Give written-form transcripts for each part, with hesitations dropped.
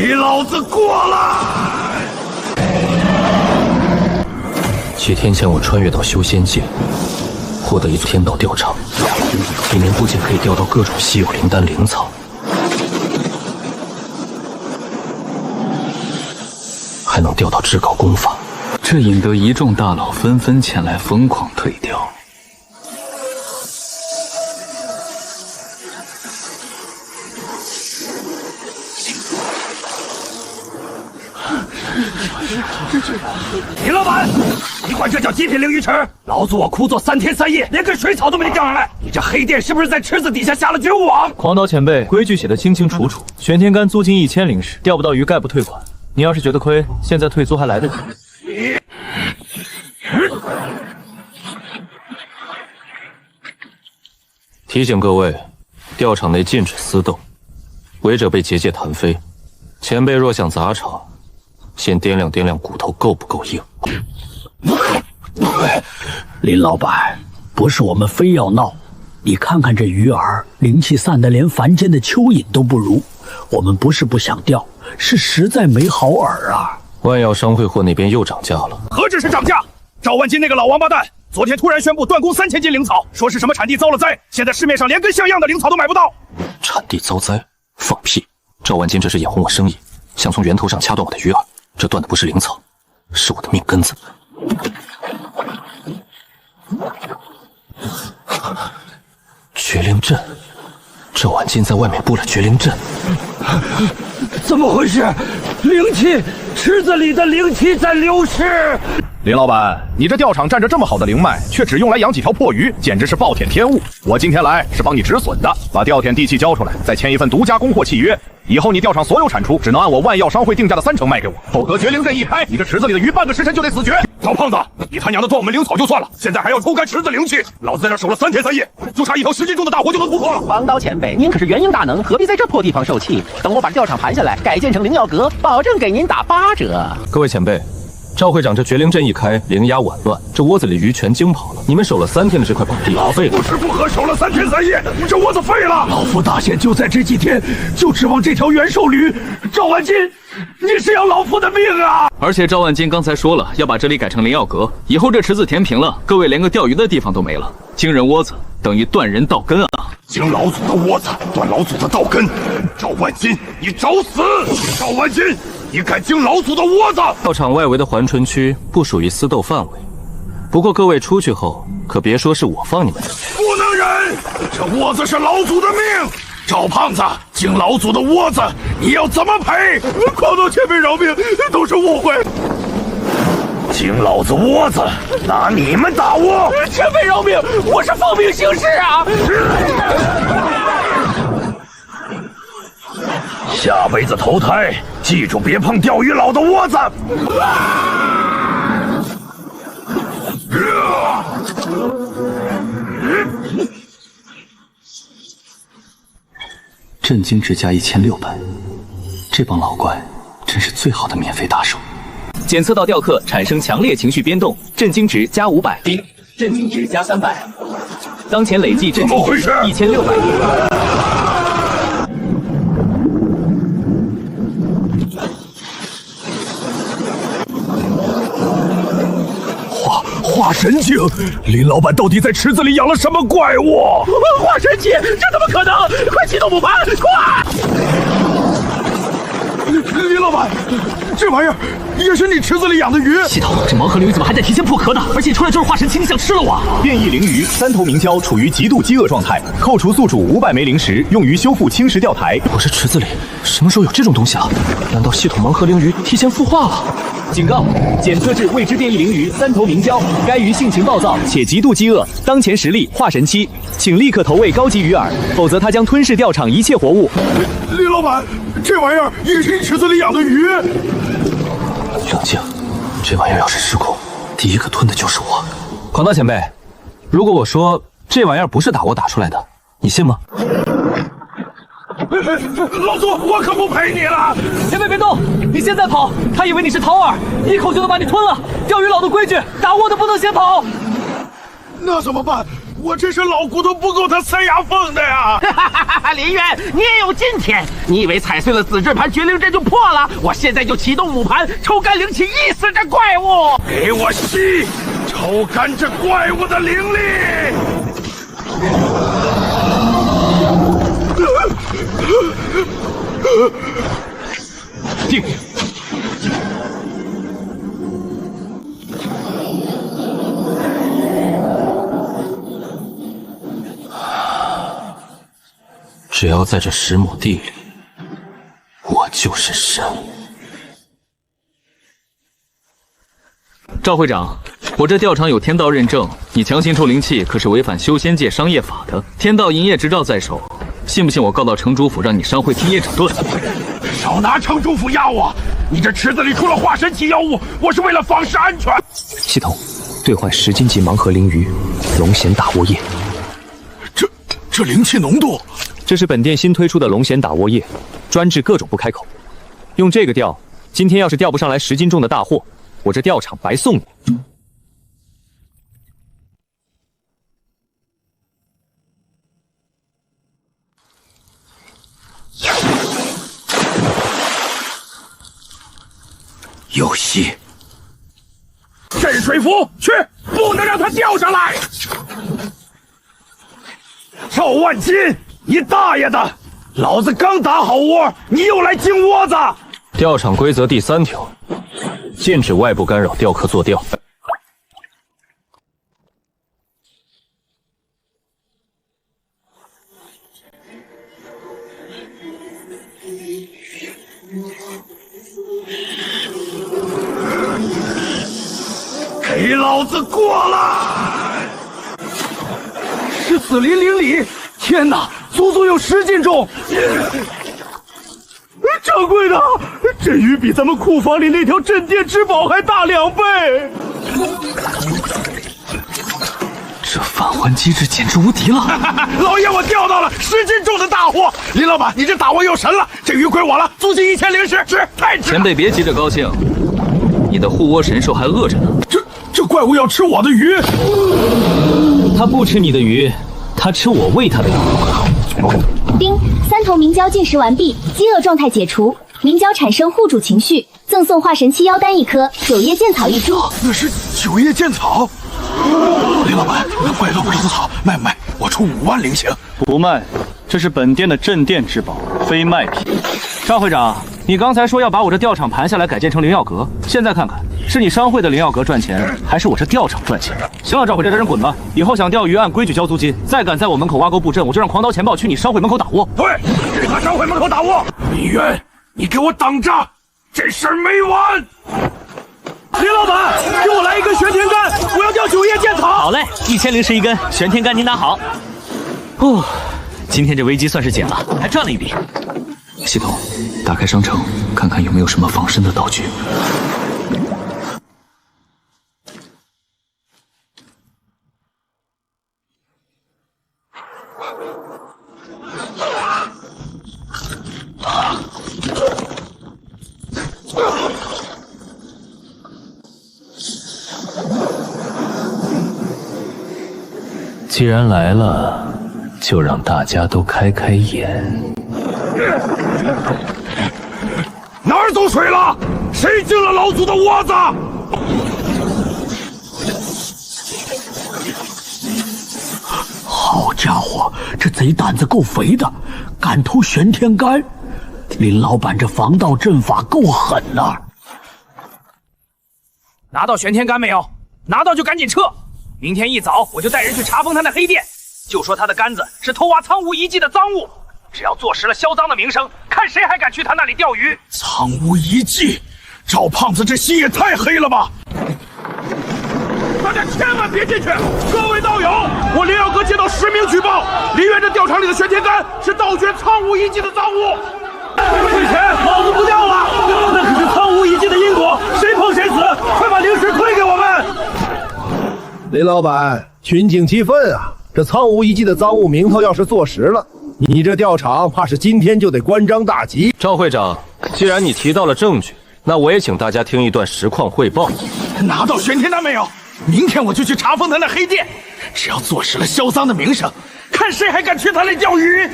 给老子过来！几天前，我穿越到修仙界，获得一座天道吊场，里面不仅可以钓到各种稀有灵丹灵草，还能钓到至高功法。这引得一众大佬纷纷前来疯狂退钓。李老板，你管这叫极品灵鱼池？老子我苦做3天3夜，连根水草都没钓上来。你这黑店是不是在池子底下下了绝户网？狂刀前辈，规矩写得清清楚楚，玄天竿租金1000灵石，钓不到鱼概不退款。你要是觉得亏，现在退租还来得及。提醒各位，钓场内禁止私斗，违者被结界弹飞。前辈若想砸场，先掂量掂量骨头够不够硬。林老板，不是我们非要闹，你看看这鱼儿，灵气散得连凡间的蚯蚓都不如。我们不是不想钓，是实在没好饵啊。万药商会货那边又涨价了。何止是涨价，赵万金那个老王八蛋，昨天突然宣布断供3000斤灵草，说是什么产地遭了灾，现在市面上连根像样的灵草都买不到。产地遭灾？放屁！赵万金这是眼红我生意，想从源头上掐断我的鱼饵。这断的不是灵草，是我的命根子。绝灵阵，赵万金在外面布了绝灵阵。怎么回事？灵气，池子里的灵气在流失。林老板，你这钓场占着这么好的灵脉，却只用来养几条破鱼，简直是暴殄天物。我今天来是帮你止损的，把钓田地契交出来，再签一份独家供货契约。以后你钓场所有产出只能按我万药商会定价的30%卖给我，否则绝灵阵一开，你这池子里的鱼半个时辰就得死绝。老胖子，你他娘的断我们灵草就算了，现在还要抽干池子灵气，老子在这守了3天3夜，就差一条10斤重的大活就能突破了。黄刀前辈，您可是元婴大能，何必在这破地方受气？等我把钓场盘下来，改建成灵药阁，保证给您打8折。各位前辈，赵会长这绝灵阵一开，灵压紊乱，这窝子里鱼全惊跑了。你们守了3天的这块宝地，废了。不吃不喝守了3天3夜，这窝子废了。老夫大限就在这几天，就指望这条元兽驴。赵万金，你是要老夫的命啊！而且赵万金刚才说了，要把这里改成灵药阁，以后这池子填平了，各位连个钓鱼的地方都没了。惊人窝子等于断人道根啊！惊老祖的窝子，断老祖的道根。赵万金，你找死！赵万金，你敢惊老祖的窝子！钓场外围的环春区不属于私斗范围，不过各位出去后可别说是我放你们进去。不能忍！这窝子是老祖的命。赵胖子，惊老祖的窝子，你要怎么赔？狂刀前辈饶命，都是误会。惊老子窝子，拿你们打我！前辈饶命，我是奉命行事啊！下辈子投胎，记住别碰钓鱼佬的窝子。震惊值加1600，这帮老怪真是最好的免费打手。检测到钓客产生强烈情绪变动，震惊值加500，震惊值加300，当前累计震惊值1600。化神境，林老板到底在池子里养了什么怪物？化神境，这怎么可能？快启动补盘，快！林老板，这玩意儿也是你池子里养的鱼？系统，这盲盒灵鱼怎么还在提前破壳呢？而且出来就是化神期，你想吃了我？变异灵鱼3头明蛟处于极度饥饿状态，扣除宿主500枚灵石，用于修复青石钓台。我这池子里什么时候有这种东西了？难道系统盲盒灵鱼提前孵化了？警告！检测至未知变异灵鱼3头明蛟，该鱼性情暴躁且极度饥饿，当前实力化神期，请立刻投喂高级鱼饵，否则它将吞噬钓场一切活物。林老板，这玩意儿也是你池子里养的鱼？冷静，这玩意儿要是失控，第一个吞的就是我。狂刀前辈，如果我说这玩意儿不是打我打出来的，你信吗？老祖，我可不陪你了！前辈别动，你现在跑，他以为你是桃饵，一口就能把你吞了。钓鱼佬的规矩，打我的不能先跑。那怎么办？我这是老骨头不够他塞牙缝的呀！林渊，你也有今天！你以为踩碎了子质盘绝灵阵就破了？我现在就启动母盘，抽干灵气，缢死这怪物！给我吸，抽干这怪物的灵力！定。只要在这10亩地里，我就是神。赵会长，我这吊场有天道认证，你强行抽灵气可是违反修仙界商业法的。天道营业执照在手，信不信我告到城主府，让你伤会天业整顿？少拿城主府压我！你这池子里出了化神奇妖物，我是为了方式安全。系统兑换10斤级盲盒灵鱼，龙涎打窝液。这灵气浓度，这是本店新推出的龙涎打窝液，专治各种不开口。用这个钓，今天要是钓不上来10斤重的大货，我这钓场白送你。有戏！镇水符去，不能让他钓上来！赵万金，你大爷的！老子刚打好窝，你又来进窝子！钓场规则第3条，禁止外部干扰钓客作钓。给老子过来！是死灵灵里！天哪，足足有10斤重！掌柜的，这鱼比咱们库房里那条镇店之宝还大2倍！这返还机制简直无敌了！老爷，我钓到了10斤重的大货！林老板，你这打我又神了！这鱼归我了，租金1010，是太值了！前辈别急着高兴，你的护窝神兽还饿着呢。这怪物要吃我的鱼！他不吃你的鱼，他吃我喂他的鱼。丁，3头明蛟进食完毕，饥饿状态解除，明蛟产生护主情绪，赠送化神期妖丹1颗，9叶剑草1株。那是9叶剑草。林老板，怪鹿不灵草，卖不卖？我出5万灵钱。不卖，这是本店的镇店之宝，非卖品。赵会长，你刚才说要把我这钓场盘下来改建成灵药阁，现在看看，是你商会的灵药阁赚钱，还是我这钓场赚钱？行了，赵会长，这人滚吧！以后想钓鱼按规矩交租金，再敢在我门口挖沟布阵，我就让狂刀钱豹去你商会门口打窝。对，去他商会门口打窝。李渊，你给我等着，这事儿没完！林老板，给我来1根玄天干，我要钓9叶剑草。好嘞，1001根玄天干，您拿好。哦，今天这危机算是解了，还赚了一笔。系统，打开商城，看看有没有什么防身的道具。既然来了，就让大家都开开眼。哪儿走水了？谁进了老祖的窝子？好家伙，这贼胆子够肥的，敢偷玄天干！林老板这防盗阵法够狠呐！拿到玄天干没有？拿到就赶紧撤！明天一早我就带人去查封他那黑店，就说他的杆子是偷挖苍梧遗迹的赃物。只要坐实了销赃的名声，看谁还敢去他那里钓鱼！苍梧遗迹，赵胖子这心也太黑了吧！大家千万别进去！各位道友，我灵药阁接到10名举报，林渊这钓场里的玄天干是盗掘苍梧遗迹的赃物。退钱，老子不钓了！那可是苍梧遗迹的因果，谁碰谁死！快把灵石推给我们！林老板，群情激愤啊！这苍梧遗迹的赃物名头要是坐实了，你这钓场怕是今天就得关张大吉。赵会长，既然你提到了证据，那我也请大家听一段实况汇报。拿到玄天丹没有？明天我就去查封他那黑店，只要坐实了销赃的名声，看谁还敢去他那钓鱼。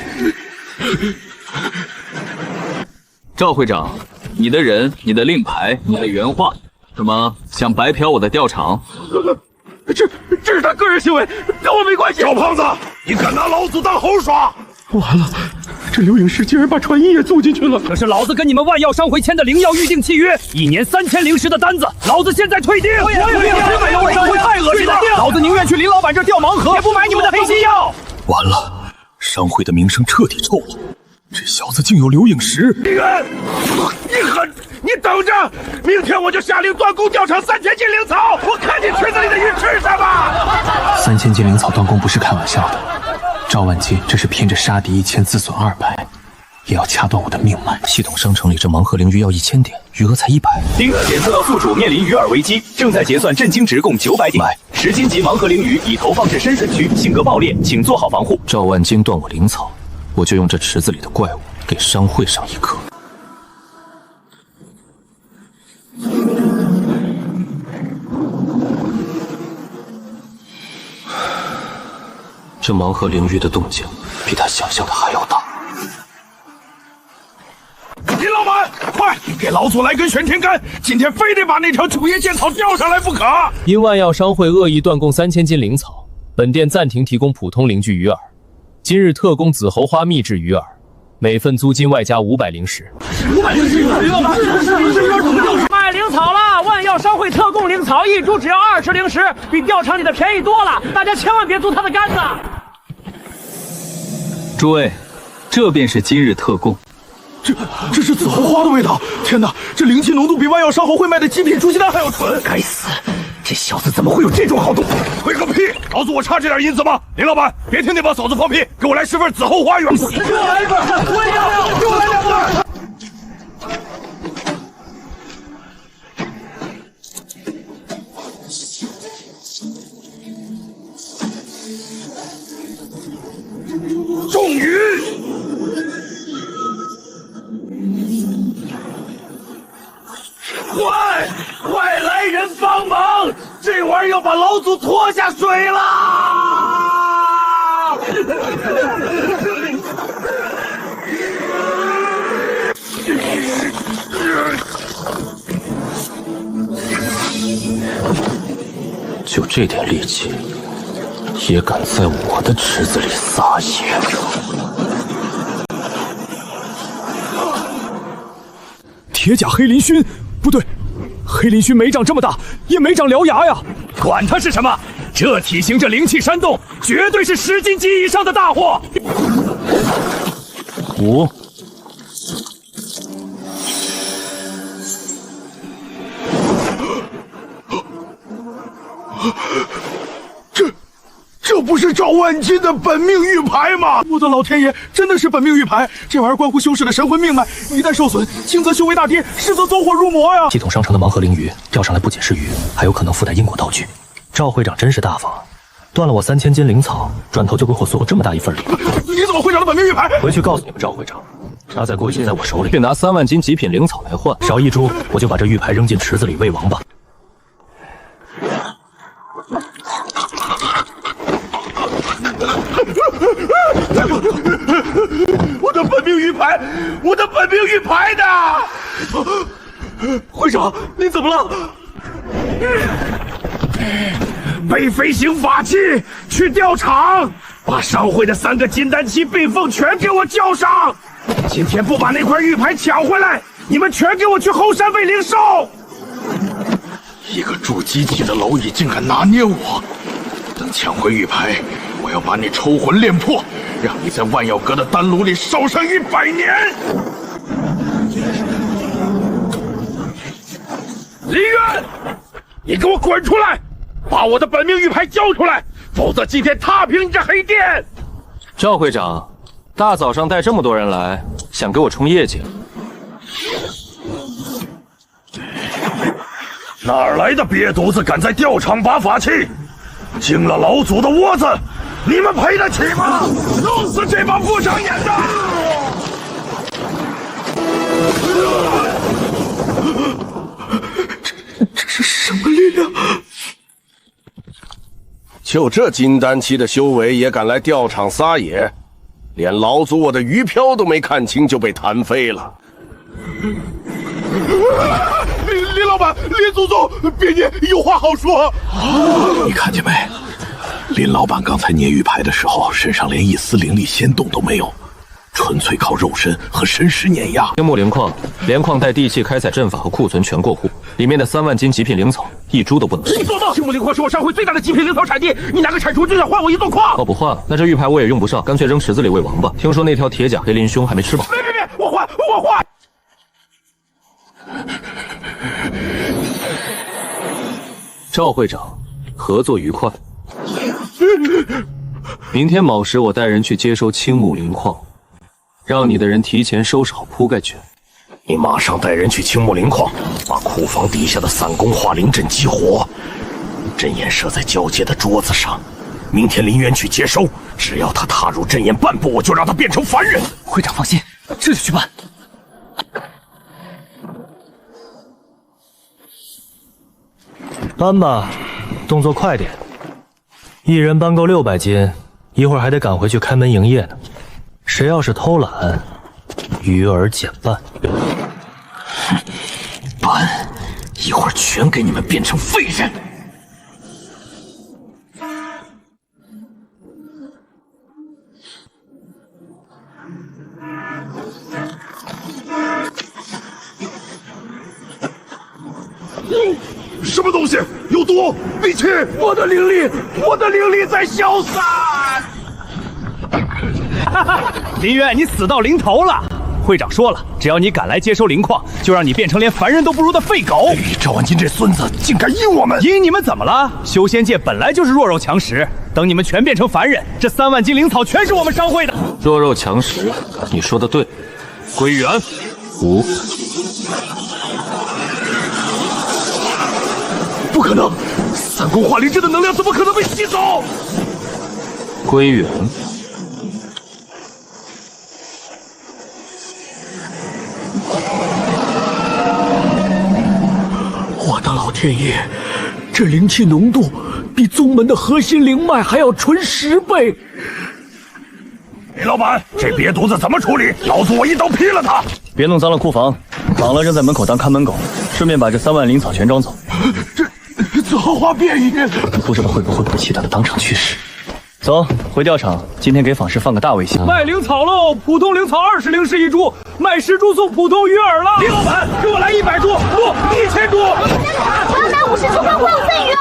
赵会长，你的人、你的令牌、你的原话，什么想白嫖我的钓场？这是他个人行为，跟我没关系。赵胖子，你敢拿老祖当猴耍？完了，这刘颖石竟然把传音也租进去了。这是老子跟你们万药商会签的灵药预定契约，1年3000灵石的单子，老子现在退订。我也没有，商会太恶心了，老子宁愿去林老板这钓盲盒，也不买你们的黑心药。完了，商会的名声彻底臭了。这小子竟有刘颖石！李元，你狠！你等着，明天我就下令断供钓场3000斤灵草，我看你池子里的鱼吃什么！3000斤灵草断供不是开玩笑的，赵万金这是拼着杀敌1000自损200，也要掐断我的命脉。系统商城里这盲盒灵鱼要1000点，余额才100。丁检测到宿主面临鱼饵危机，正在结算震惊值共900点。10斤级盲盒灵鱼已投放至深水区，性格暴烈，请做好防护。赵万金断我灵草，我就用这池子里的怪物给商会上一课。这盲盒灵鱼的动静比他想象的还要大。林老板，快给老祖来根玄天干，今天非得把那条九叶剑草钓上来不可。因万药商会恶意断供3000斤灵草，本店暂停提供普通灵具鱼饵，今日特供紫猴花秘制鱼饵，每份租金外加500灵石。500灵石，林老板，卖灵草了！万药商会特供灵草，1株只要20灵石，比钓场里的便宜多了，大家千万别租他的杆子。诸位，这便是今日特供。这是紫猴花的味道！天哪，这灵气浓度比万药商会卖的极品猪鸡蛋还要纯！该死，这小子怎么会有这种好东西？吹个屁！老子我差这点银子吗？林老板，别听那帮嫂子放屁，给我来10份紫猴花原。给我来1份，我也要，给我来2份。终于，快来人帮忙！这玩意儿要把老祖拖下水啦！就这点力气，也敢在我的池子里撒野？铁甲黑鳞熏，不对，黑鳞熏没长这么大，也没长獠牙呀。管它是什么，这体型，这灵气煽动，绝对是10斤级以上的大货。5。这不是赵万金的本命玉牌吗？我的老天爷，真的是本命玉牌！这玩意儿关乎修士的神魂命脉，一旦受损，轻则修为大跌，实则走火入魔呀！系统商城的盲盒灵鱼钓上来不仅是鱼，还有可能附带因果道具。赵会长真是大方，断了我3000斤灵草，转头就给我送了这么大一份礼物。你怎么会长的本命玉牌？回去告诉你们赵会长，他再过一在我手里，便拿3万斤极品灵草来换，少1株我就把这玉牌扔进池子里喂王八。我的本命玉牌，我的本命玉牌呢？会长，您怎么了？背飞行法器去钓场，把商会的3个金丹期冰凤全给我叫上。今天不把那块玉牌抢回来，你们全给我去后山喂灵兽。一个筑基期的蝼蚁竟敢拿捏我！等抢回玉牌，我要把你抽魂炼魄，让你在万药阁的丹炉里烧上100年！林渊，你给我滚出来！把我的本命玉牌交出来，否则今天踏平你这黑店！赵会长，大早上带这么多人来，想给我冲业绩？哪来的瘪犊子敢在钓场拔法器？惊了老祖的窝子，你们赔得起吗？弄死这帮不长眼的！这是什么力量？就这金丹期的修为也敢来钓场撒野，连老祖我的鱼漂都没看清就被弹飞了。林老板，林祖宗，别介，有话好说。你看见没？林老板刚才捏玉牌的时候，身上连一丝灵力仙动都没有，纯粹靠肉身和神识碾压。青木灵矿，连矿带地气开采阵法和库存全过户，里面的3万斤极品灵草一株都不能少。你做梦！青木灵矿是我上回最大的极品灵草产地，你拿个铲除就想换我一座矿？哦，不换了，那这玉牌我也用不上，干脆扔池子里喂王八。听说那条铁甲黑鳞胸还没吃饱。别，我换！赵会长，合作愉快。明天卯时我带人去接收青木灵矿，让你的人提前收拾好铺盖卷。你马上带人去青木灵矿，把库房底下的散宫化灵阵激活，阵眼设在交界的桌子上。明天林渊去接收，只要他踏入阵眼半步，我就让他变成凡人。会长放心，这就去办。搬吧，动作快点。一人搬够600斤，一会儿还得赶回去开门营业呢。谁要是偷懒，鱼儿减半。搬，一会儿全给你们变成废人。什么东西？有毒！闭气！我的灵力在消散。林渊，你死到临头了！会长说了，只要你敢来接收灵矿，就让你变成连凡人都不如的废狗。赵万金这孙子竟敢阴我们！阴你们怎么了？修仙界本来就是弱肉强食，等你们全变成凡人，这3万斤灵草全是我们商会的。弱肉强食，你说的对。归元5。不可能！散宫化灵阵的能量怎么可能被吸走？归元。我的老天爷，这灵气浓度比宗门的核心灵脉还要纯10倍。林老板，这瘪犊子怎么处理？老子我一刀劈了他！别弄脏了库房，绑了扔在门口当看门狗，顺便把这3万灵草全装走。子豪花变异，不知道会不会气得他当场去世。走，回钓场，今天给坊市放个大威胁。卖灵草喽！普通灵草20灵石1株，卖10株送普通鱼饵了。林老板，给我来100株，不1000株。我要买50株光辉5岁鱼饵。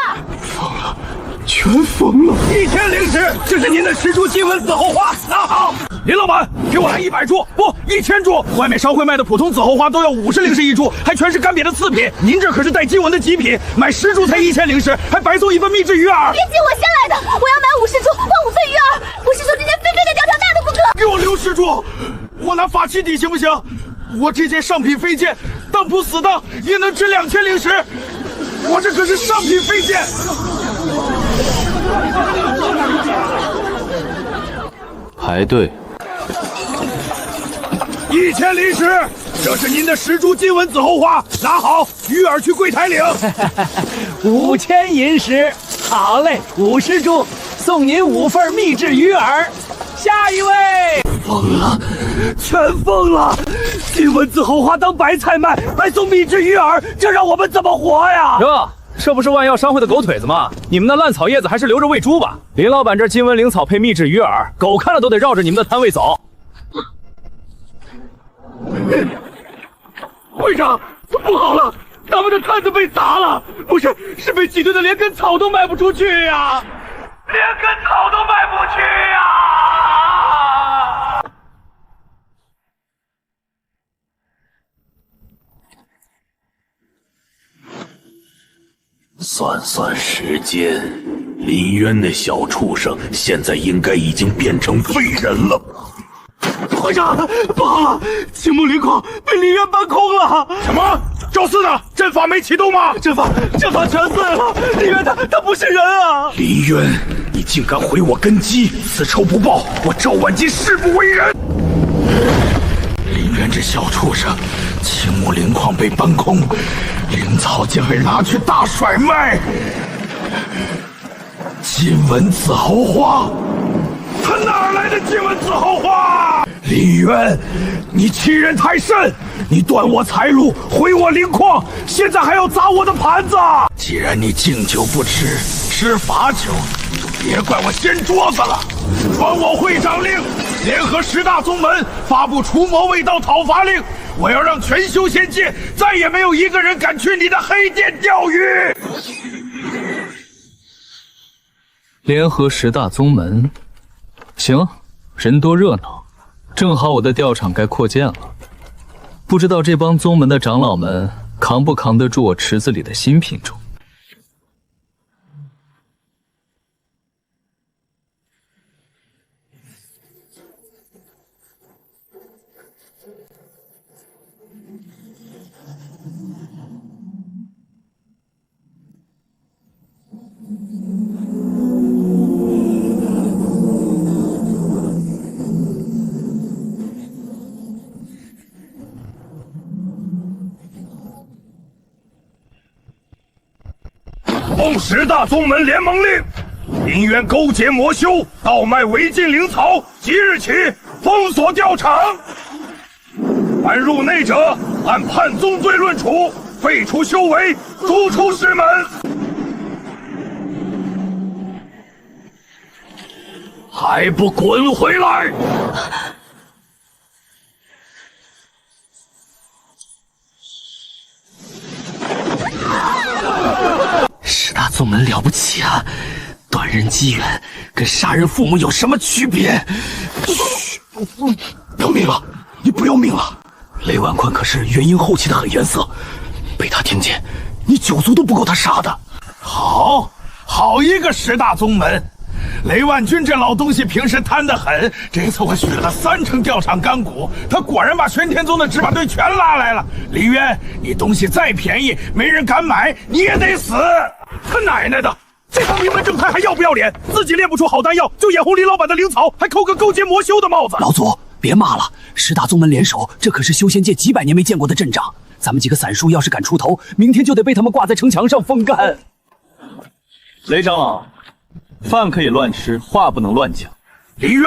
全疯了！1000灵石，这是您的10株金纹紫后花，拿好。林老板，给我来100株，不1000株。外面商会卖的普通紫后花都要50灵石1株，还全是干瘪的次品。您这可是带金纹的极品，买10株才1000灵石，还白送一份秘制鱼饵。别急，我先来的，我要买50株换5岁鱼饵。不是说今天非得钓场大的不可。给我留10株，我拿法器抵行不行？我这件上品飞剑，当铺死当也能值2000灵石，我这可是上品飞剑。排队。1000灵石，这是您的10株金纹紫后花，拿好，鱼饵去柜台领。5000银石，好嘞，50株，送您5份秘制鱼饵。下一位，疯了，全疯了！金纹紫后花当白菜卖，还送秘制鱼饵，这让我们怎么活呀？哟，这不是万药商会的狗腿子吗？你们那烂草叶子还是留着喂猪吧。林老板这金纹灵草配秘制鱼饵，狗看了都得绕着你们的摊位走。会长，不好了，咱们的摊子被砸了，不是，是被挤兑的连根草都卖不出去呀，连根草都卖不去呀！算算时间，林渊那小畜生现在应该已经变成废人了。会长，不好了，青木灵矿被林渊搬空了。什么？赵四呢？阵法没启动吗？阵法全碎了。林渊他不是人啊！林渊，你竟敢毁我根基，此仇不报，我赵万金誓不为人。林渊这小畜生，青木灵矿被搬空，灵草竟被拿去大甩卖。金文字豪华，他哪来的金文字豪华？李渊，你欺人太甚！你断我财路，毁我灵矿，现在还要砸我的盘子！既然你敬酒不吃，吃罚酒，就别怪我掀桌子了。传我会长令，联合10大宗门发布除魔卫道讨伐令，我要让全修仙界再也没有一个人敢去你的黑店钓鱼。联合10大宗门，行，人多热闹，正好我的钓场该扩建了。不知道这帮宗门的长老们扛不扛得住我池子里的新品种？奉10大宗门联盟令，林渊勾结魔修，倒卖违禁灵草，即日起封锁钓场。凡入内者，按叛宗罪论处，废除修为，逐出师门。还不滚回来！10大宗门了不起啊！断人机缘跟杀人父母有什么区别？嘘，要命了！你不要命了！雷万宽可是元婴后期的狠元色，被他听见，你9族都不够他杀的。好一个10大宗门！雷万军这老东西平时贪得很，这次我许了3成钓场干股，他果然把玄天宗的执法队全拉来了。李渊，你东西再便宜，没人敢买，你也得死！他奶奶的，这帮名门正派还要不要脸？自己炼不出好丹药，就眼红李老板的灵草，还扣个勾结魔修的帽子。老祖，别骂了，10大宗门联手，这可是修仙界几百年没见过的阵仗。咱们几个散书要是敢出头，明天就得被他们挂在城墙上风干。雷长老，饭可以乱吃，话不能乱讲。李渊，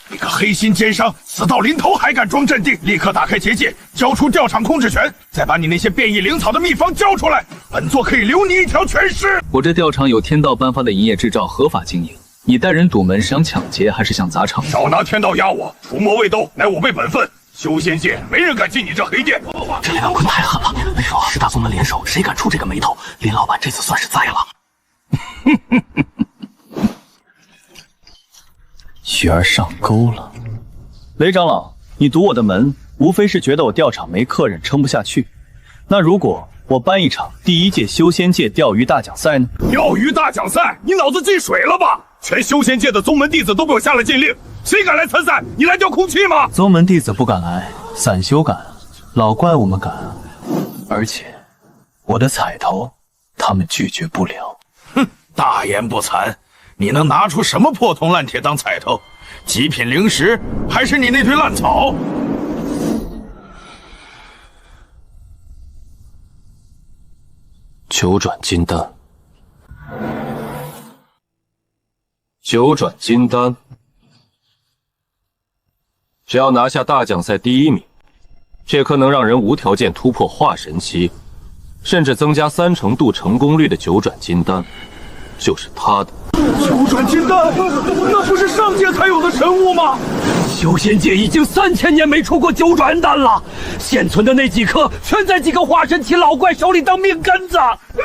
你个黑心奸商，死到临头还敢装镇定！立刻打开结界，交出钓场控制权，再把你那些变异灵草的秘方交出来，本座可以留你一条全尸。我这钓场有天道颁发的营业执照，合法经营。你带人堵门是想抢劫还是想砸场？少拿天道压我，除魔卫斗乃我辈本分。修仙界没人敢进你这黑店。这雷万坤太狠了，没说10大宗门联手，谁敢出这个眉头？林老板这次算是栽了。雪儿上钩了。雷长老，你堵我的门，无非是觉得我钓场没客人，撑不下去。那如果我办一场第1届修仙界钓鱼大奖赛呢？钓鱼大奖赛，你脑子进水了吧？全修仙界的宗门弟子都被我下了禁令，谁敢来参赛？你来钓空气吗？宗门弟子不敢来，散修敢，老怪物们敢啊！而且我的彩头，他们拒绝不了。哼，大言不惭！你能拿出什么破铜烂铁当彩头？极品灵石，还是你那堆烂草？九转金丹，九转金丹，只要拿下大奖赛第1名，这颗能让人无条件突破化神期，甚至增加3成度成功率的九转金丹，就是他的。九转金丹，那不是上界才有的神物吗？修仙界已经3000年没出过九转丹了，现存的那几颗全在几个化神期老怪手里当命根子。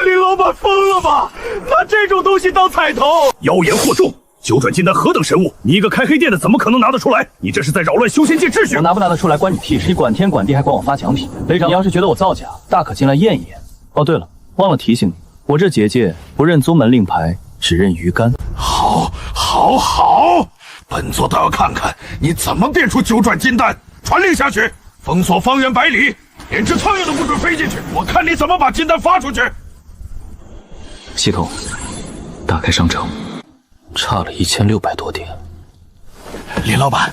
李老板疯了吧？拿这种东西当彩头？妖言惑众！九转金丹何等神物？你一个开黑店的怎么可能拿得出来？你这是在扰乱修仙界秩序！我拿不拿得出来关你屁事！你管天管地还管我发奖品？雷长，你要是觉得我造假，大可进来验一验。哦，对了，忘了提醒你，我这结界不认宗门令牌，只认鱼竿。好，本座倒要看看你怎么变出九转金丹！传令下去，封锁方圆100里，连只苍蝇都不准飞进去。我看你怎么把金丹发出去！系统，打开商城。差了1600多点。林老板，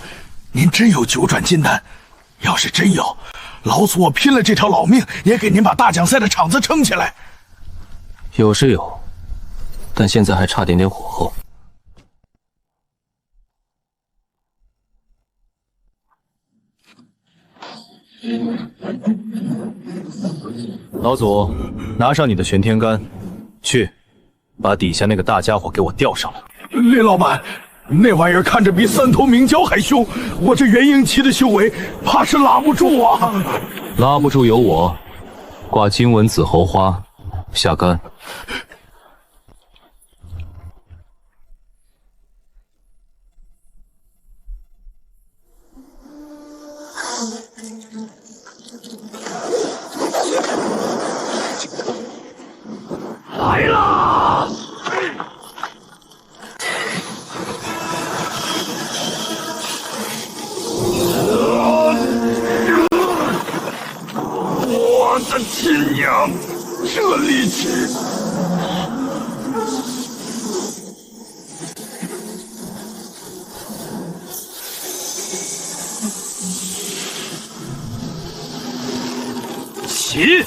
您真有九转金丹？要是真有，老祖我拼了这条老命也给您把大奖赛的场子撑起来。有是有，但现在还差点火候。老祖，拿上你的玄天杆，去，把底下那个大家伙给我调上来。林老板，那玩意儿看着比三头明蛟还凶，我这元婴期的修为怕是拉不住啊！拉不住有我，挂金纹紫猴花，下杆。来啦！我的亲娘，这力气！起！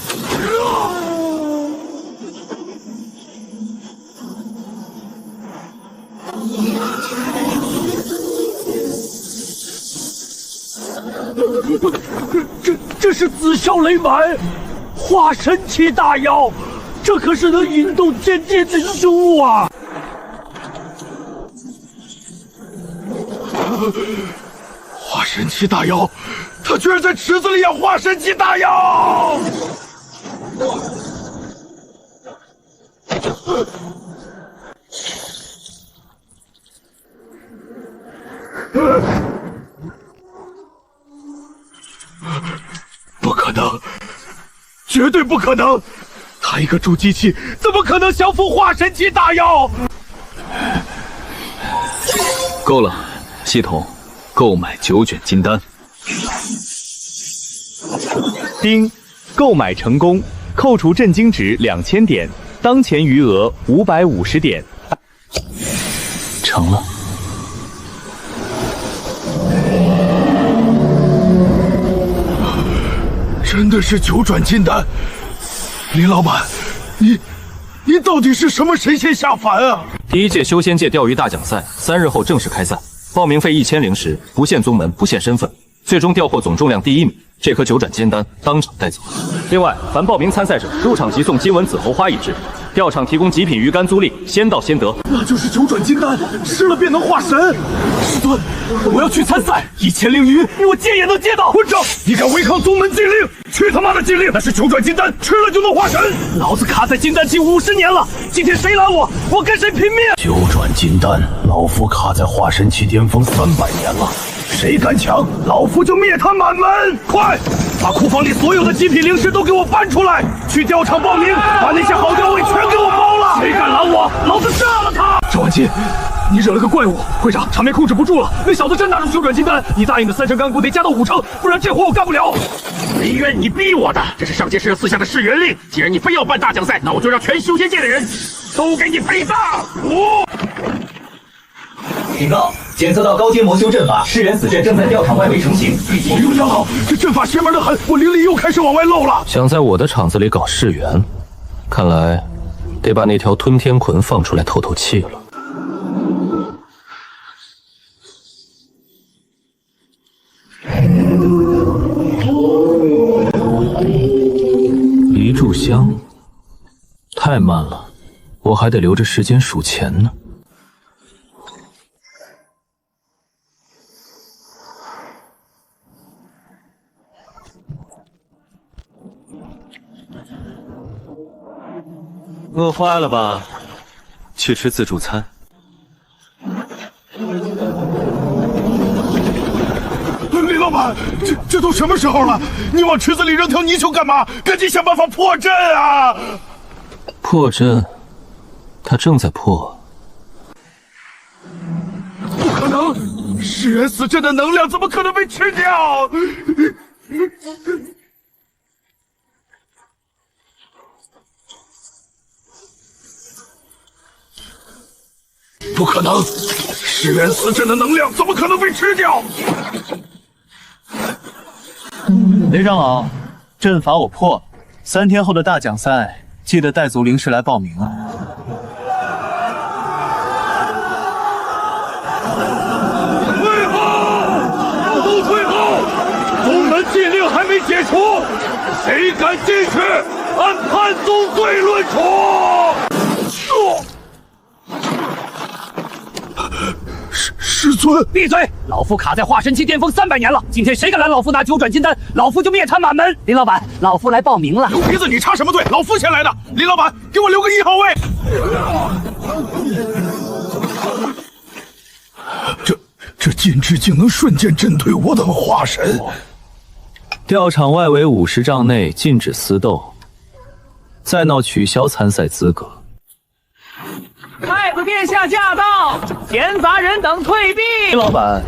这是紫霄雷丸，化神期大妖，这可是能引动天地的生物啊！化神期大妖，他居然在池子里养化神期大妖！不可能，绝对不可能！他一个筑基期，怎么可能降服化神期大妖？够了，系统，购买9卷金丹。丁，购买成功，扣除震惊值2000点，当前余额550点。成了。真的是9转金丹，林老板，你到底是什么神仙下凡啊？第1届修仙界钓鱼大奖赛3日后正式开赛，报名费1000灵石，不限宗门，不限身份，最终钓获总重量第1名，这颗9转金丹当场带走。另外，凡报名参赛者入场即送金纹紫猴花1支，钓场提供极品鱼竿租赁，先到先得。那就是9转金丹，吃了便能化神。师尊，我要去参赛，1000灵鱼，我借也能借到。混账！你敢违抗宗门禁令？去他妈的禁令！那是9转金丹，吃了就能化神。老子卡在金丹期50年了，今天谁拦我，我跟谁拼命！9转金丹，老夫卡在化神期巅峰300年了。谁敢抢，老夫就灭他满门！快，把库房里所有的极品灵石都给我搬出来！去钓场报名，把那些好钓位全给我包了！谁敢拦我，老子杀了他！赵万金，你惹了个怪物，会长，场面控制不住了，那小子真拿出9转金丹，你答应的3成干股得加到5成，不然这活我干不了。没怨你逼我的，这是上界世司下的誓元令。既然你非要办大奖赛，那我就让全修仙界的人都给你陪葬。警告！检测到高阶魔修阵法噬元死阵正在钓场外围成型。哎呦，杨老，这阵法邪门的很，我灵力又开始往外漏了。想在我的场子里搞噬元，看来得把那条吞天鲲放出来透透气了。一炷香，太慢了，我还得留着时间数钱呢。饿坏了吧？去吃自助餐。林老板，这都什么时候了？你往池子里扔条泥鳅干嘛？赶紧想办法破阵啊！破阵，他正在破。不可能！噬元死阵的能量怎么可能被吃掉？不可能！噬元死阵的能量怎么可能被吃掉？雷长老，阵法我破了，3天后的大奖赛记得带足灵石来报名啊！退后！都退后！宗门禁令还没解解除，谁敢进去，按判宗罪论处。师尊，闭嘴！老夫卡在化神期巅峰300年了，今天谁敢拦老夫拿9转金丹，老夫就灭他满门！林老板，老夫来报名了。牛鼻子，你插什么队？老夫先来的。林老板，给我留个1号位。这金枝竟能瞬间震退我等化神。调场外围50丈内禁止私斗，再闹取消参赛资格。太子殿下驾到，闲杂人等退避。林老板，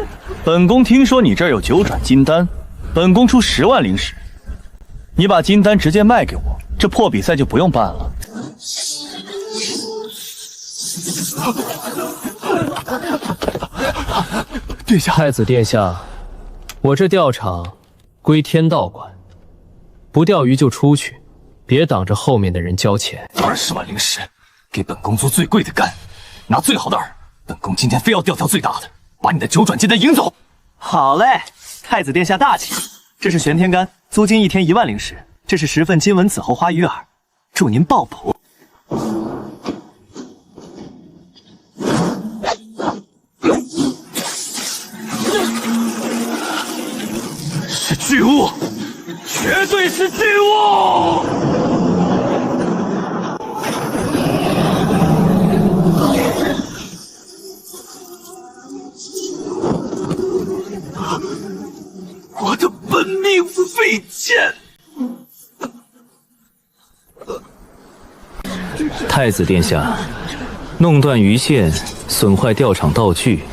本宫听说你这儿有9转金丹，本宫出10万灵石，你把金丹直接卖给我，这破比赛就不用办了。殿下，太子殿下，我这钓场归天道管，不钓鱼就出去，别挡着后面的人交钱。20万灵石，给本宫做最贵的竿，拿最好的饵。本宫今天非要钓条最大的，把你的9转金丹赢走。好嘞，太子殿下大气。这是玄天竿，租金1天1万灵石。这是10份金纹紫喉花鱼饵，祝您爆补。是巨物，绝对是巨物！我的本命飞剑！太子殿下，弄断鱼线，损坏钓场道具，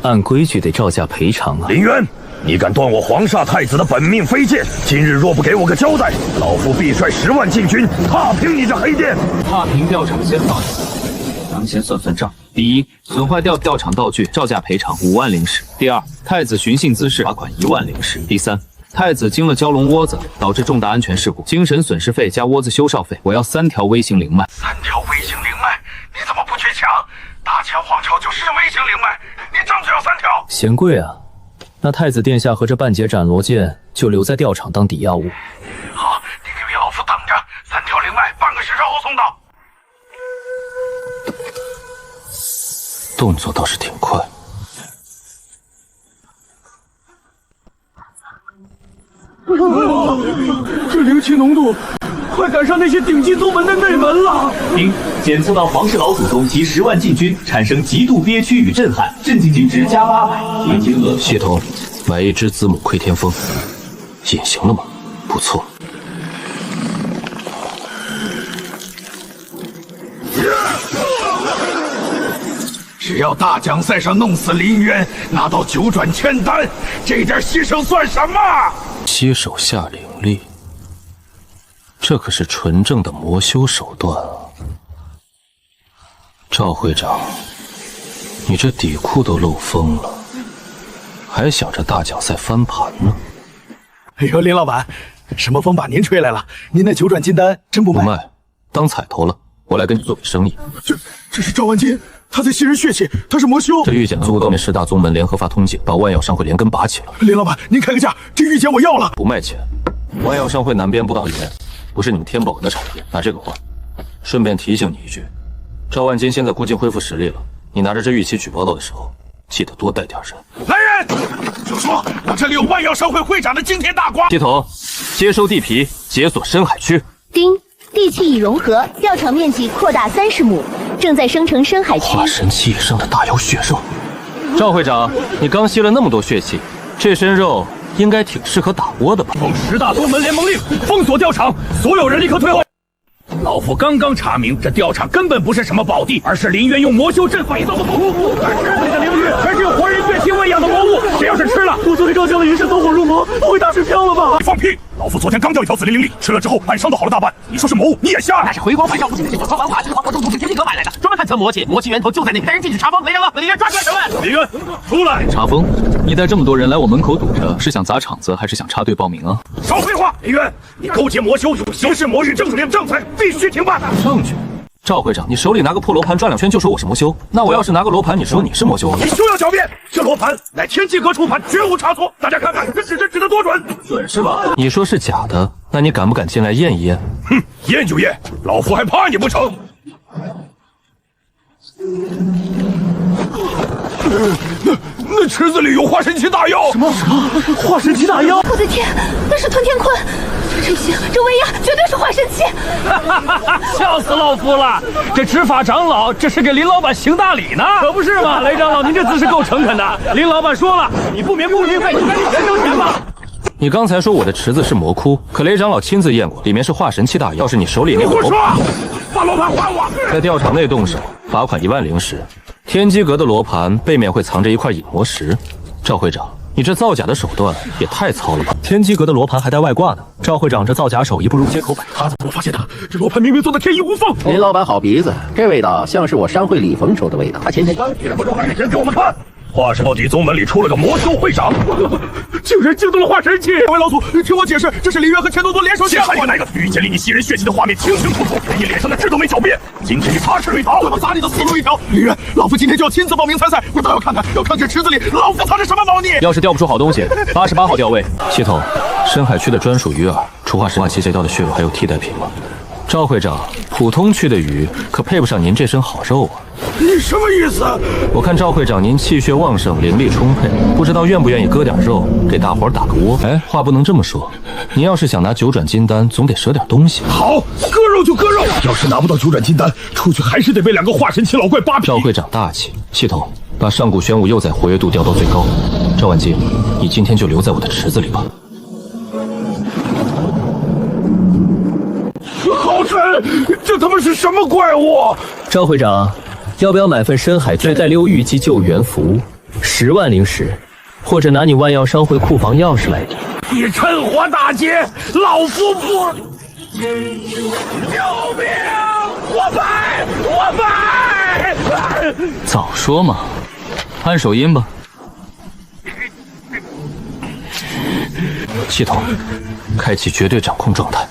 按规矩得照价赔偿啊！林渊，你敢断我黄煞太子的本命飞剑？今日若不给我个交代，老夫必率10万禁军踏平你这黑店！踏平钓场先到，咱们先算算账。第一，损坏钓场道具，照价赔偿5万灵石。第二，太子寻衅滋事，罚款1万灵石。第三，太子惊了蛟龙窝子，导致重大安全事故，精神损失费加窝子修缮费，我要3条微型灵脉。3条微型灵脉，你怎么不去抢？大秦皇朝就是微型灵脉，你争取要3条。嫌贵啊？那太子殿下和这半截斩罗剑就留在钓场当抵押物。好，你给老夫等着，3条灵脉半个时辰后送到。动作倒是挺快。这灵气浓度快赶上那些顶级宗门的内门了。丁，检测到皇室老祖宗及10万禁军，产生极度憋屈与震撼，镇静值+800，连金额。系统，买1只子母窥天蜂，隐形了吗？不错。只要大奖赛上弄死林渊，拿到9转千丹，这点牺牲算什么？接手下灵力，这可是纯正的魔修手段啊！赵会长，你这底裤都漏风了，还想着大奖赛翻盘呢？哎呦，林老板，什么风把您吹来了？您那9转金丹真不卖？不卖，当彩头了。我来跟你做笔生意。这是赵万金，他在吸人血气，他是魔修。这玉简足够面10大宗门联合发通缉，把万药商会连根拔起了。林老板，您开个价，这玉简我要了。不卖钱，万药商会南边不到盐，不是你们天宝文的产业，拿这个换。顺便提醒你一句，赵万金现在估计恢复实力了，你拿着这玉器举报道的时候，记得多带点人。来人，就说我这里有万药商会会长的惊天大瓜。系统，接收地皮，解锁深海区。丁，地气已融合，钓场面积扩大30亩，正在生成深海区。化神期以上的大妖血肉。赵会长，你刚吸了那么多血气，这身肉应该挺适合打窝的吧？奉10大宗门联盟令，封锁钓场，所有人立刻退后。老夫刚刚查明，这钓场根本不是什么宝地，而是林渊用魔修阵法营造的宝物。而这里的灵域全是用活人血气喂养的魔物，谁要是吃了，我昨天照相的云神走火入魔，不会打水漂了吧？你放屁！老夫昨天刚钓一条紫灵灵力，吃了之后暗伤都好了大半。你说是魔物，你眼瞎？那是回光返照附近的这所传文化，这个皇国中土是天地阁买来的，专门探测魔界，魔气源头就在那里。带人禁止查封，雷人了，把林渊抓出来审问。林渊，出来！查封？你带这么多人来我门口堵着，是想砸场子还是想插队报名啊？少废话！林渊，你勾结魔修，有刑事魔域政令，正罪必须停办。证据？赵会长，你手里拿个破罗盘转2圈就说我是魔修，那我要是拿个罗盘，你说你是魔修？你休要狡辩！这罗盘乃天机阁出盘，绝无差错。大家看看，这指针指得多准！准是吧？你说是假的，那你敢不敢进来验一验？哼，验就验，老夫还怕你不成？那池子里有化神期大药！什么化神期大药？我的天，那是吞天鲲！这阵型，这威压绝对是化神期！笑死老夫了！这执法长老这是给林老板行大礼呢，可不是嘛？雷长老，您这姿势够诚恳的。林老板说了，你不免不明白，你赶紧先挣钱吧。你刚才说我的池子是魔窟，可雷长老亲自验过，里面是化神期大药。要是你手里那胡说，把罗盘还我！在吊场内动手，罚款1万灵石。天机阁的罗盘背面会藏着一块隐魔石。赵会长，你这造假的手段也太糙了吧！天机阁的罗盘还带外挂呢，赵会长这造假手艺不如街口摆摊。怎么发现的？这罗盘明明做的天衣无缝。林老板好鼻子，这味道像是我商会李逢手的味道。他前天刚去了，不说先给我们看。华神到底宗门里出了个魔修会长，竟然惊动了化神期！两位老祖，听我解释，这是林渊和钱多多联手陷害我。那个御剑令你袭人血迹的画面清清楚楚，你脸上的痣都没狡辩。今天你插翅绿桃，我砸你的死路一条！林渊，老夫今天就要亲自报名参赛，我倒要看看这池子里老夫藏着什么猫腻。要是调不出好东西，88号调位。系统，深海区的专属鱼饵，除化神话奇邪教的血肉，还有替代品吗？赵会长，普通区的鱼可配不上您这身好肉啊！你什么意思？我看赵会长您气血旺盛，灵力充沛，不知道愿不愿意割点肉给大伙打个窝？哎，话不能这么说，您要是想拿9转金丹，总得舍点东西。好，割肉就割肉。要是拿不到9转金丹，出去还是得被2个化神期老怪扒皮。赵会长大气，系统把上古玄武幼崽活跃度调到最高。赵万金，你今天就留在我的池子里吧。好深，这他妈是什么怪物？赵会长，要不要买份深海最带溜玉姬救援服，10万灵石，或者拿你万药商会库房钥匙来抵？你趁火打劫，老夫不！救命！我败！我败！早说嘛，按手音吧。系统，开启绝对掌控状态。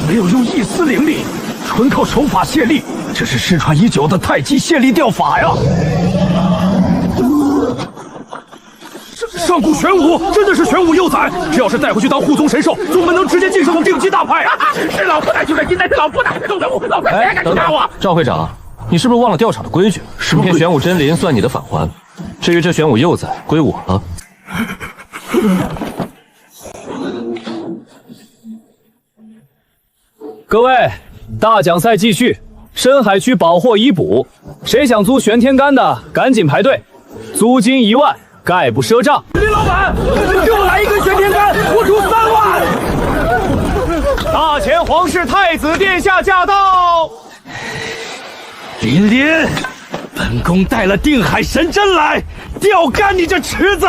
没有用一丝灵力，纯靠手法泄力，这是失传已久的太极泄力调法呀！上古玄武真的是玄武幼崽，这要是带回去当护宗神兽，宗门能直接晋升到定级大派啊！是老夫带去的，今天是老夫带去的，老夫别敢打我！赵会长，你是不是忘了调场的规矩？今天玄武真灵算你的返还，至于这玄武幼崽归我了。各位，大奖赛继续，深海区保货已补，谁想租玄天杆的，赶紧排队，租金1万，概不赊账。林老板，给我来一根玄天杆，我出3万。大前皇室太子殿下驾到！林林，本宫带了定海神针来，钓干你这池子。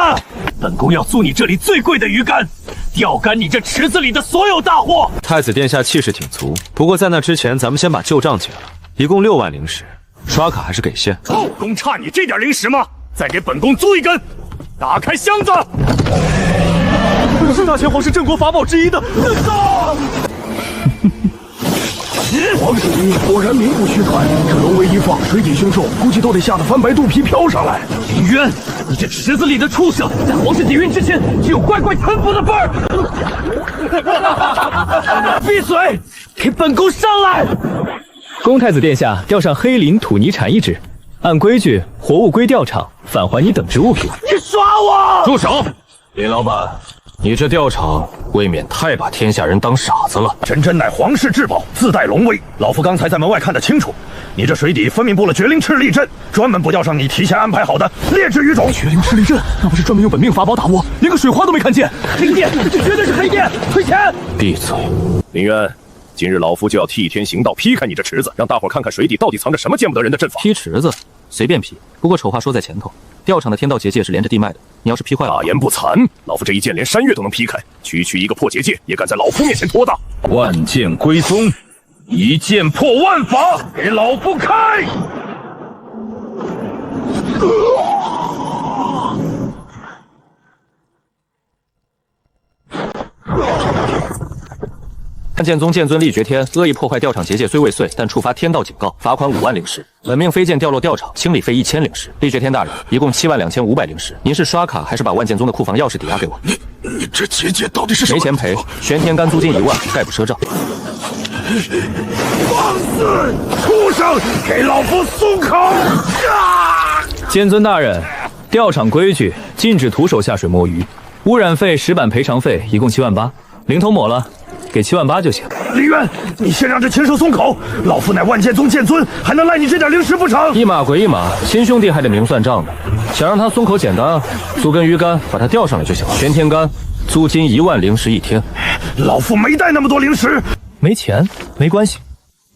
本宫要租你这里最贵的鱼竿，钓干你这池子里的所有大货。太子殿下气势挺足，不过在那之前，咱们先把旧账结了，一共6万灵石，刷卡还是给现？后宫差你这点灵石吗？再给本宫租一根。打开箱子，这是大前皇室镇国法宝之一的。皇室果然名不虚传，这龙威一放，水底凶兽估计都得吓得翻白肚皮飘上来。林渊，你这池子里的畜生，在皇室底蕴之前，只有乖乖臣服的份儿。闭嘴，给本宫上来！恭太子殿下调上黑鳞土泥铲1只，按规矩，活物归钓场，返还你等值物品。你耍我！住手！林老板，你这钓场未免太把天下人当傻子了。真真乃皇室至宝，自带龙威。老夫刚才在门外看得清楚，你这水底分明布了绝灵赤力阵，专门不钓上你提前安排好的劣质鱼种。绝灵赤力阵，那不是专门用本命法宝打窝，连个水花都没看见。黑店，这绝对是黑店！退钱！闭嘴！林渊，今日老夫就要替天行道，劈开你这池子，让大伙看看水底到底藏着什么见不得人的阵法。劈池子，随便劈。不过丑话说在前头，钓场的天道结界是连着地脉的，你要是劈坏了，大言不惭！老夫这一剑连山岳都能劈开，区区一个破结界，也敢在老夫面前拖大？万剑归宗，一剑破万法，给老夫开！万剑宗剑尊厉绝天恶意破坏吊场结界虽未遂，但触发天道警告，罚款5万灵石。本命飞剑掉落吊场，清理费1000灵石。厉绝天大人，一共72500灵石。您是刷卡还是把万剑宗的库房钥匙抵押给我？你这结界到底是什么？没钱赔，玄天干租金1万，概不赊账。放肆！畜生，给老夫松口！剑尊大人，吊场规矩禁止徒手下水摸鱼，污染费、石板赔偿费一共7万8，零头抹了，给7万8就行。李渊，你先让这禽兽松口！老夫乃万剑宗剑尊，还能赖你这点灵石不成？一码归一码，亲兄弟还得明算账呢。想让他松口简单啊，租根鱼竿把他钓上来就行了。玄天干，租金1万灵石1天。老夫没带那么多灵石。没钱没关系，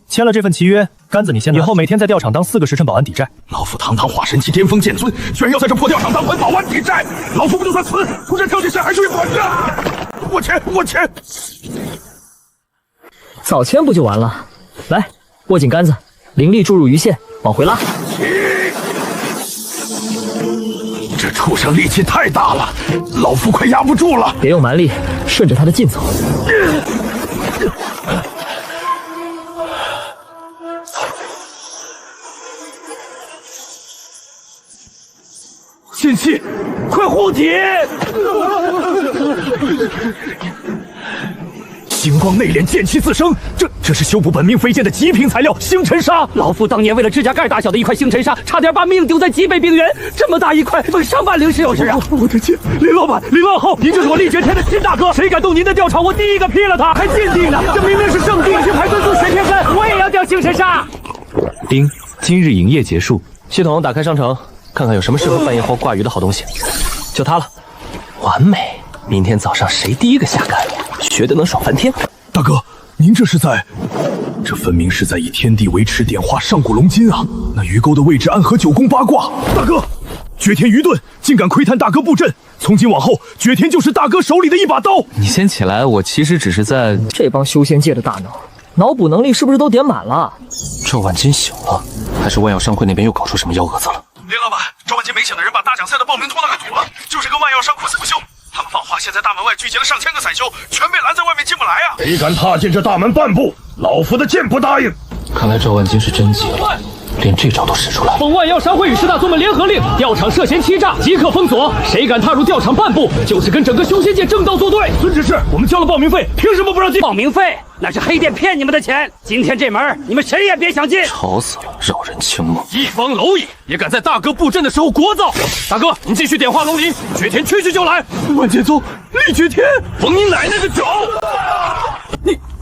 签了这份契约，杆子你先拿。以后每天在吊场当4个时辰保安抵债。老夫堂堂化神期巅峰剑尊，居然要在这破吊场当本保安抵债！老夫不就算死，出这跳进山还是会还的。我钱！早签不就完了？来，握紧杆子，灵力注入鱼线，往回拉。这畜生力气太大了，老夫快压不住了。别用蛮力，顺着他的劲走。剑气，快护体！星光内敛，剑气自生，这是修补本命飞剑的极品材料——星辰砂。老夫当年为了指甲盖大小的一块星辰砂，差点把命丢在极北冰原。这么大一块，分上万灵石有值啊！我的天，林老板，林老后，您就是我厉绝天的亲大哥，谁敢动您的吊场，我第一个劈了他！还鉴定呢，这明明是圣地，还尊重玄天干，我也要掉星辰砂。丁，今日营业结束，系统打开商城，看看有什么适合半夜后挂鱼的好东西。就它了，完美！明天早上谁第一个下杆，学得能爽翻天。大哥，您这是在？这分明是在以天地为尺点画上古龙筋啊！那鱼钩的位置暗合9宫8卦。大哥，绝天愚钝，竟敢窥探大哥布阵！从今往后，绝天就是大哥手里的一把刀。你先起来，我其实只是在……这帮修仙界的大脑，脑补能力是不是都点满了？赵万金醒了，还是万药商会那边又搞出什么幺蛾子了？林老板，赵万金没醒的人把大奖赛的报名拖了个堵了，就是个万药商苦死不休。他们放话，现在大门外聚集了上千个散修，全被拦在外面进不来啊！谁敢踏进这大门半步，老夫的剑不答应！看来赵万金是真急了，连这招都使出来了。奉万药商会与师大宗门联合令，吊场涉嫌欺诈，即刻封锁。谁敢踏入吊场半步，就是跟整个修仙界正道作对。孙执事，我们交了报名费，凭什么不让进？报名费那是黑店骗你们的钱，今天这门你们谁也别想进。吵死了，扰人清梦。一方蝼蚁也敢在大哥布阵的时候聒噪！大哥，你继续点化龙鳞，绝天区区就来。万剑宗，厉绝天，逢你奶奶个爪！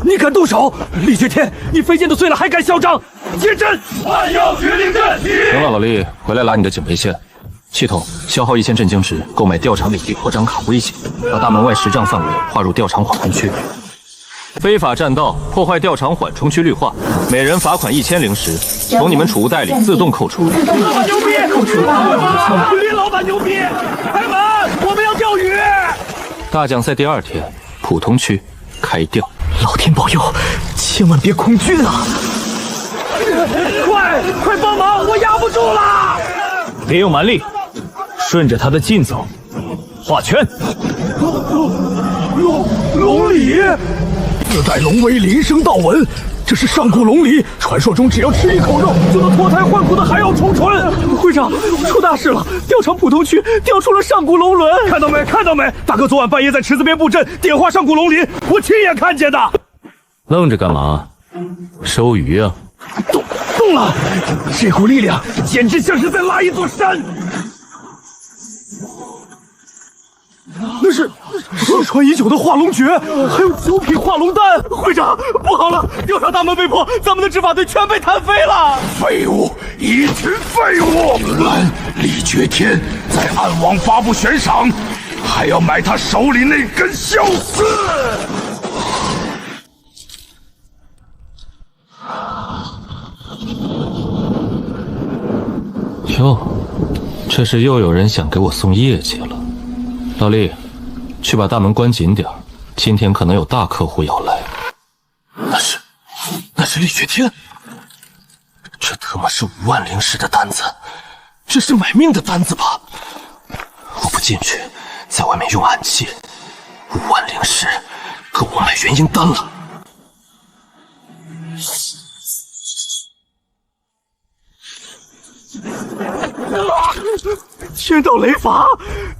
你敢动手？厉绝天，你飞剑都碎了，还敢嚣张？接阵！万药决定阵！行了，老厉，回来拉你的警备线。系统消耗1000镇静值，购买吊场领地扩张卡微型，把大门外10丈范围划入吊场缓冲区。非法占道，破坏吊场缓冲区绿化，每人罚款1000灵石，从你们储物袋里自动扣除。老板牛逼！林老板牛逼！开门，我们要钓鱼。大奖赛第2天，普通区开钓。老天保佑，千万别空军啊！快帮忙，我压不住了！别用蛮力，顺着他的劲走，画圈。龙礼，自带龙威，铃声道闻。这是上古龙礼，传说中只要吃一口肉就能脱胎换骨的海妖虫唇。会长，出大事了！吊场普通区掉出了上古龙轮，看到没？看到没？大哥昨晚半夜在池子边布阵，点化上古龙鳞，我亲眼看见的。愣着干嘛？收鱼啊！动了！这股力量简直像是在拉一座山。那是失传已久的化龙诀，还有9品化龙丹。会长，不好了，吊场大门被破，咱们的执法队全被弹飞了。废物，一群废物！厉绝天在暗网发布悬赏，还要买他手里那根小刺。哟，这是又有人想给我送业绩了。老厉，去把大门关紧点，今天可能有大客户要来。那是厉绝天，这他妈是5万灵石的单子，这是买命的单子吧？我不进去，在外面用暗器，5万灵石够我买元婴丹了。天道雷罚，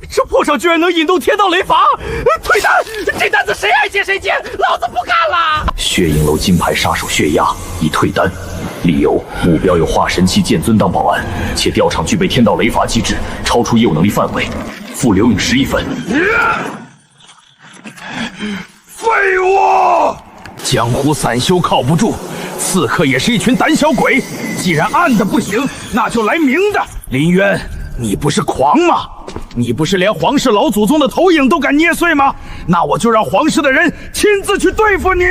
这破上居然能引动天道雷罚，退单！这单子谁爱接谁接，老子不干了！血影楼金牌杀手血压已退单，理由目标有化神期剑尊当保安，且调场具备天道雷罚机制，超出业务能力范围，付留影11分。废物！江湖散修靠不住，刺客也是一群胆小鬼。既然暗的不行，那就来明的。林渊，你不是狂吗？你不是连皇室老祖宗的头影都敢捏碎吗？那我就让皇室的人亲自去对付你！